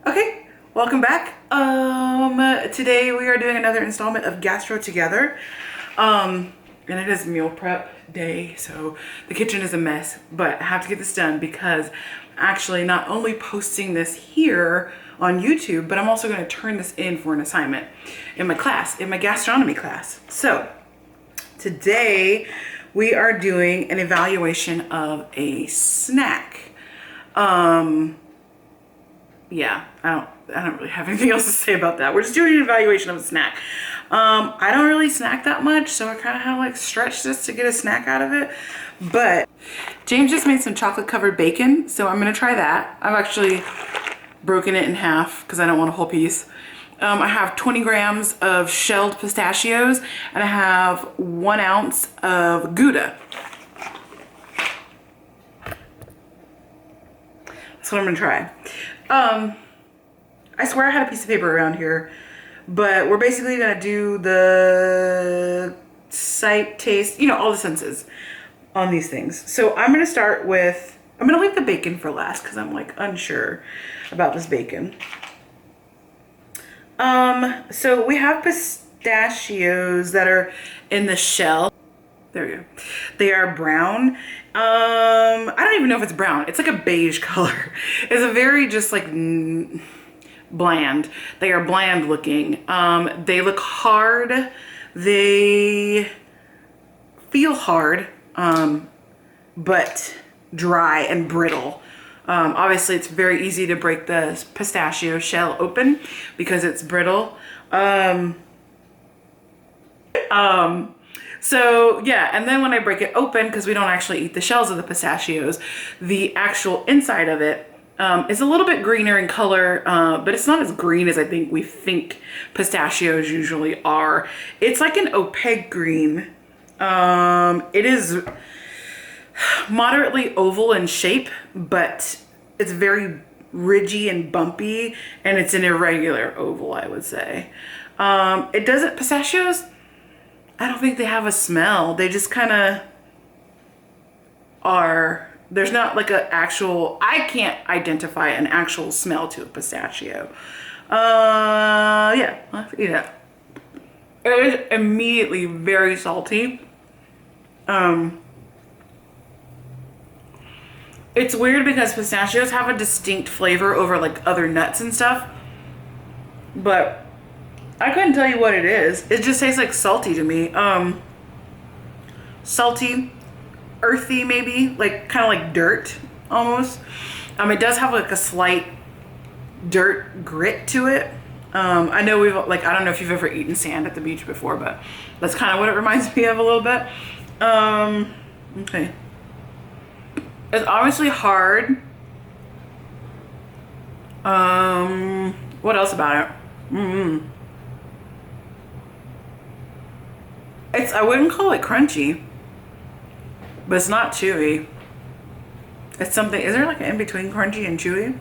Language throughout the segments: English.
Okay, welcome back. Today we are doing another installment of Gastro together. And it is meal prep day, so the kitchen is a mess, but I have to get this done because I'm actually not only posting this here on YouTube, but I'm also going to turn this in for an assignment in my class, in my gastronomy class. So today we are doing an evaluation of a snack. Yeah, I don't really have anything else to say about that. We're just doing an evaluation of a snack. I don't really snack that much, so I kind of have like stretched this to get a snack out of it. But James just made some chocolate covered bacon, so I'm gonna try that. I've actually broken it in half because I don't want a whole piece. I have 20 grams of shelled pistachios, and I have 1 ounce of Gouda. That's what I'm gonna try. I swear I had a piece of paper around here, but we're basically gonna do the sight, taste, you know, all the senses on these things. So I'm gonna start with, I'm gonna leave the bacon for last because I'm like unsure about this bacon. So we have pistachios that are in the shell. There we go. They are brown. I don't even know if it's brown. It's like a beige color. It's a very just like bland. They are bland looking. They look hard. They feel hard, but dry and brittle. Obviously it's very easy to break the pistachio shell open because it's brittle. So yeah, and then when I break it open, because we don't actually eat the shells of the pistachios, the actual inside of it is a little bit greener in color, but it's not as green as I think we think pistachios usually are. It's like an opaque green. It is moderately oval in shape, but it's very ridgy and bumpy, and it's an irregular oval, I would say. It doesn't, pistachios, I don't think they have a smell. They just kind of are. There's not like an actual, I can't identify an actual smell to a pistachio. Yeah, I'll have to eat it. It is immediately very salty. It's weird because pistachios have a distinct flavor over like other nuts and stuff, but I couldn't tell you what it is. It just tastes like salty to me. Salty, earthy maybe, like kind of like dirt almost. It does have like a slight dirt grit to it. I know we've like, I don't know if you've ever eaten sand at the beach before, but that's kind of what it reminds me of a little bit. Okay. It's obviously hard. What else about it? I wouldn't call it crunchy, but it's not chewy. It's something, is there like an in-between crunchy and chewy?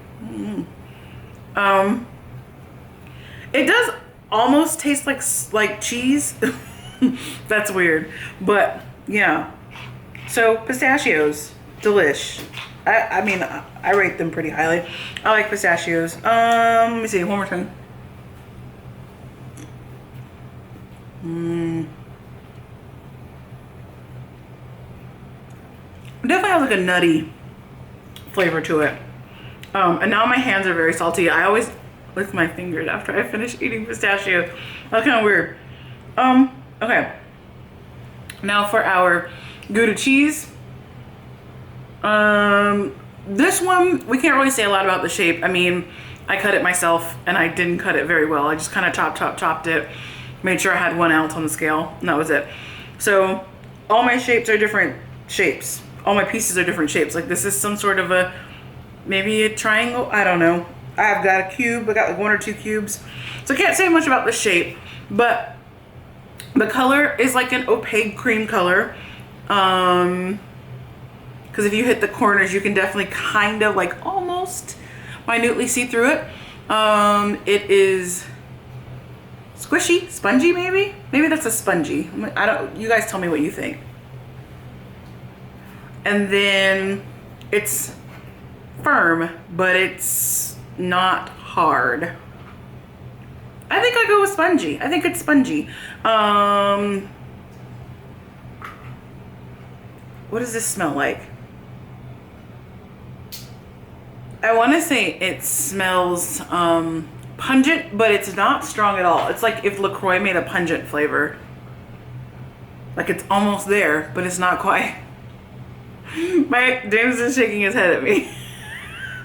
It does almost taste like cheese. That's weird, but yeah. So pistachios, delish. I mean, I rate them pretty highly. I like pistachios. Let me see, one more time. It definitely has like a nutty flavor to it. And now my hands are very salty. I always lick my fingers after I finish eating pistachios. That's kind of weird. Okay. Now for our Gouda cheese. This one, we can't really say a lot about the shape. I mean, I cut it myself and I didn't cut it very well. I just kind of chopped it. Made sure I had 1 ounce on the scale, and that was it. So all my shapes are different shapes. All my pieces are different shapes. Like this is some sort of a, maybe a triangle, I don't know. I've got a cube, I got like 1 or 2 cubes. So I can't say much about the shape, but the color is like an opaque cream color. Because if you hit the corners, you can definitely kind of like almost minutely see through it. It is squishy, spongy maybe? Maybe that's a spongy. I don't, you guys tell me what you think. And then it's firm, but it's not hard. I think I go with spongy. I think it's spongy. What does this smell like? I want to say it smells pungent, but it's not strong at all. It's like if LaCroix made a pungent flavor. Like it's almost there, but it's not quite. James is shaking his head at me.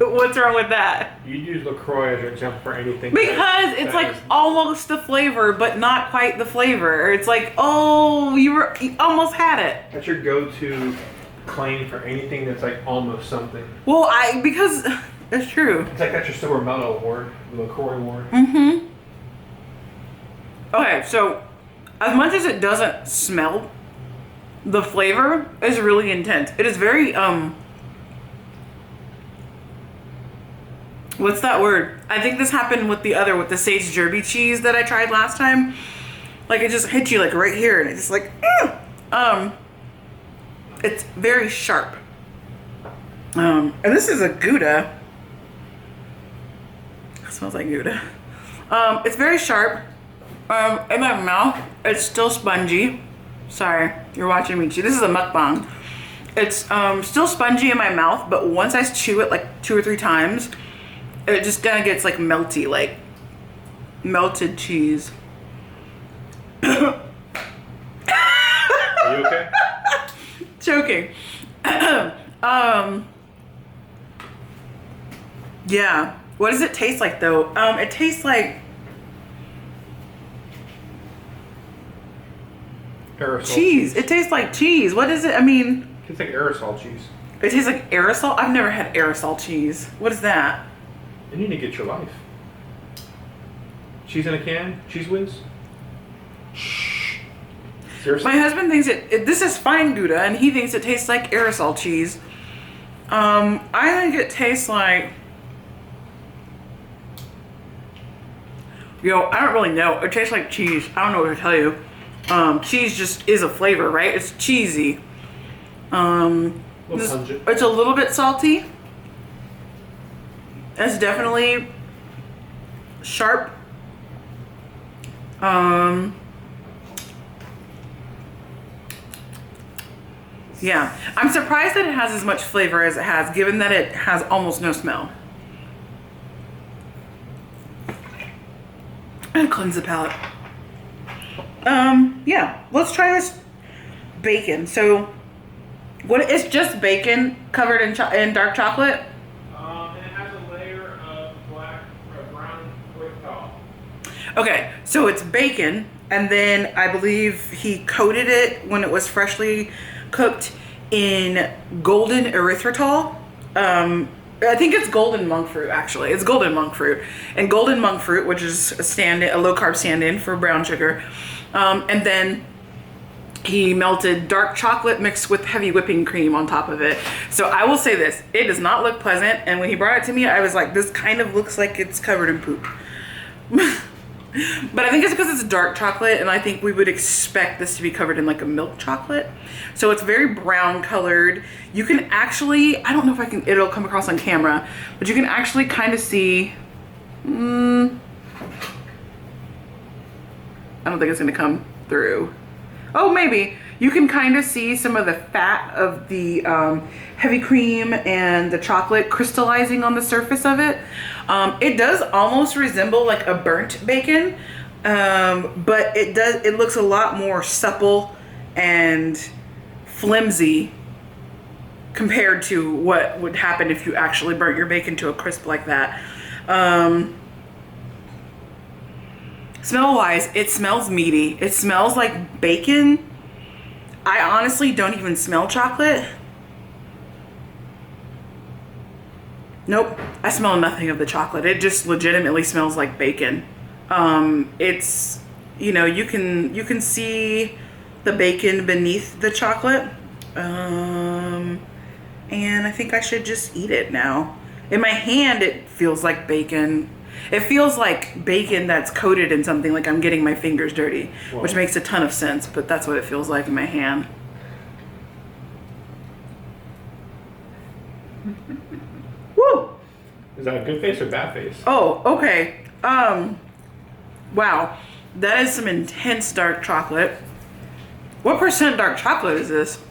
What's wrong with that? You use LaCroix as your example for anything. Because it's like almost the flavor, but not quite the flavor. It's like, oh, you almost had it. That's your go-to claim for anything that's like almost something. Well, because it's true. It's like that's your silver medal award, the LaCroix award. Mm-hmm. Okay, so as much as it doesn't smell, the flavor is really intense. It is very, what's that word? I think this happened with the sage derby cheese that I tried last time. Like it just hit you like right here and it's just like, it's very sharp. And this is a Gouda. It smells like Gouda. It's very sharp. In my mouth, it's still spongy. Sorry, you're watching me chew. This is a mukbang. It's still spongy in my mouth, but once I chew it like 2 or 3 times, it just kind of gets like melty, like melted cheese. Are you okay? Choking. Yeah. What does it taste like though? It tastes like Aerosol cheese. It tastes like cheese. What is it? I mean, it's like aerosol cheese. It tastes like aerosol? I've never had aerosol cheese. What is that? You need to get your life. Cheese in a can? Cheese whiz? Seriously? My husband thinks this is fine Gouda, and he thinks it tastes like aerosol cheese. I think it tastes like, I don't really know. It tastes like cheese. I don't know what to tell you. Cheese just is a flavor, right? It's cheesy. It's a little bit salty. It's definitely sharp. Yeah, I'm surprised that it has as much flavor as it has, given that it has almost no smell. And cleanse the palate. Yeah, let's try this bacon. So, it's just bacon covered in dark chocolate? And it has a layer of brown whipped. Okay, so it's bacon, and then I believe he coated it when it was freshly cooked in golden erythritol. I think it's golden monk fruit, actually. It's golden monk fruit. And golden monk fruit, which is a low-carb stand-in for brown sugar. And then he melted dark chocolate mixed with heavy whipping cream on top of it. So I will say this, it does not look pleasant. And when he brought it to me, I was like, this kind of looks like it's covered in poop. But I think it's because it's dark chocolate, and I think we would expect this to be covered in like a milk chocolate. So it's very brown colored. You can actually, I don't know if it'll come across on camera, but you can actually kind of see, I don't think it's gonna come through. Oh, maybe. You can kind of see some of the fat of the heavy cream and the chocolate crystallizing on the surface of it. It does almost resemble like a burnt bacon, but it looks a lot more supple and flimsy compared to what would happen if you actually burnt your bacon to a crisp like that. Smell wise, it smells meaty. It smells like bacon. I honestly don't even smell chocolate. Nope, I smell nothing of the chocolate. It just legitimately smells like bacon. It's, you can see the bacon beneath the chocolate. And I think I should just eat it now. In my hand, it feels like bacon. It feels like bacon that's coated in something, like I'm getting my fingers dirty, Whoa. Which makes a ton of sense, but that's what it feels like in my hand. Woo! Is that a good face or bad face? Oh, okay. Wow. That is some intense dark chocolate. What percent dark chocolate is this?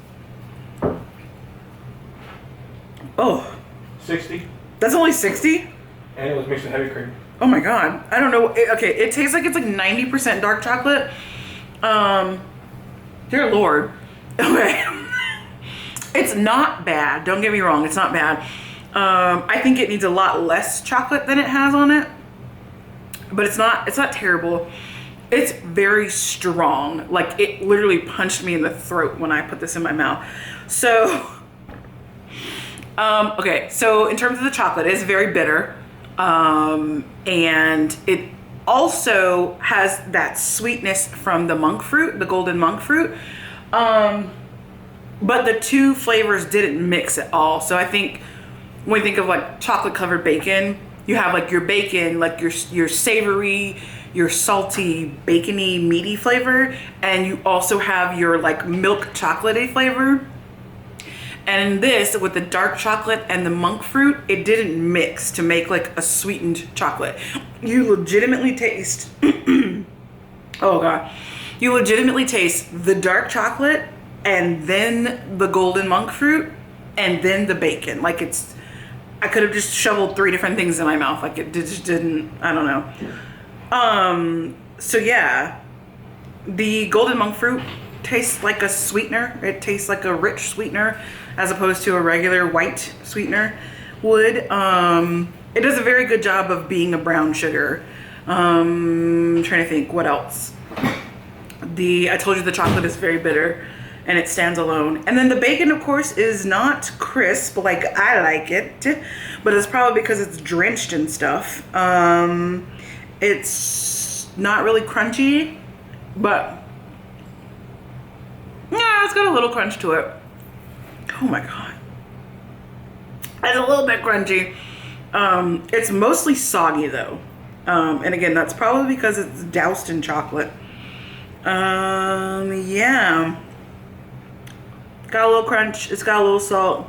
Oh. 60. That's only 60? And it was mixed with heavy cream. Oh my god. I don't know. Okay, it tastes like it's like 90% dark chocolate. Dear Lord. Okay. It's not bad. Don't get me wrong. It's not bad. I think it needs a lot less chocolate than it has on it. But it's not terrible. It's very strong. Like, it literally punched me in the throat when I put this in my mouth. So, okay. So in terms of the chocolate, it's very bitter. And it also has that sweetness from the monk fruit, the golden monk fruit. But the two flavors didn't mix at all. So I think when you think of like chocolate covered bacon, you have like your bacon, like your savory, your salty, bacony, meaty flavor. And you also have your like milk chocolatey flavor. And this, with the dark chocolate and the monk fruit, it didn't mix to make like a sweetened chocolate. You legitimately taste, oh God. You legitimately taste the dark chocolate and then the golden monk fruit and then the bacon. Like it's, I could have just shoveled 3 different things in my mouth. Like it just didn't, I don't know. So yeah, the golden monk fruit tastes like a sweetener. It tastes like a rich sweetener as opposed to a regular white sweetener would. It does a very good job of being a brown sugar. I'm trying to think what else. I told you the chocolate is very bitter and it stands alone. And then the bacon, of course, is not crisp like I like it, but it's probably because it's drenched in stuff. It's not really crunchy, but yeah, it's got a little crunch to it. Oh my God. It's a little bit crunchy. It's mostly soggy though. And again, that's probably because it's doused in chocolate. Yeah. Got a little crunch. It's got a little salt.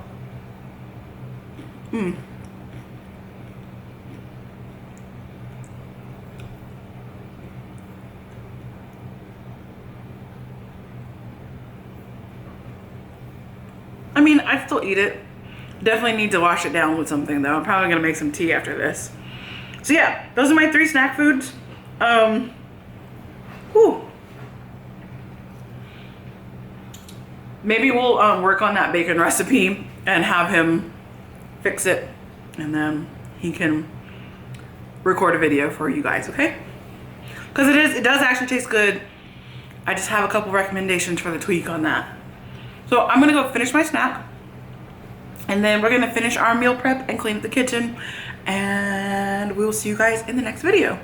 I mean, I'd still eat it. Definitely need to wash it down with something though. I'm probably gonna make some tea after this. So yeah, those are my 3 snack foods. Whew. Maybe we'll work on that bacon recipe and have him fix it, and then he can record a video for you guys, okay? Because it does actually taste good. I just have a couple recommendations for the tweak on that. So I'm gonna go finish my snack, and then we're gonna finish our meal prep and clean up the kitchen, and we will see you guys in the next video.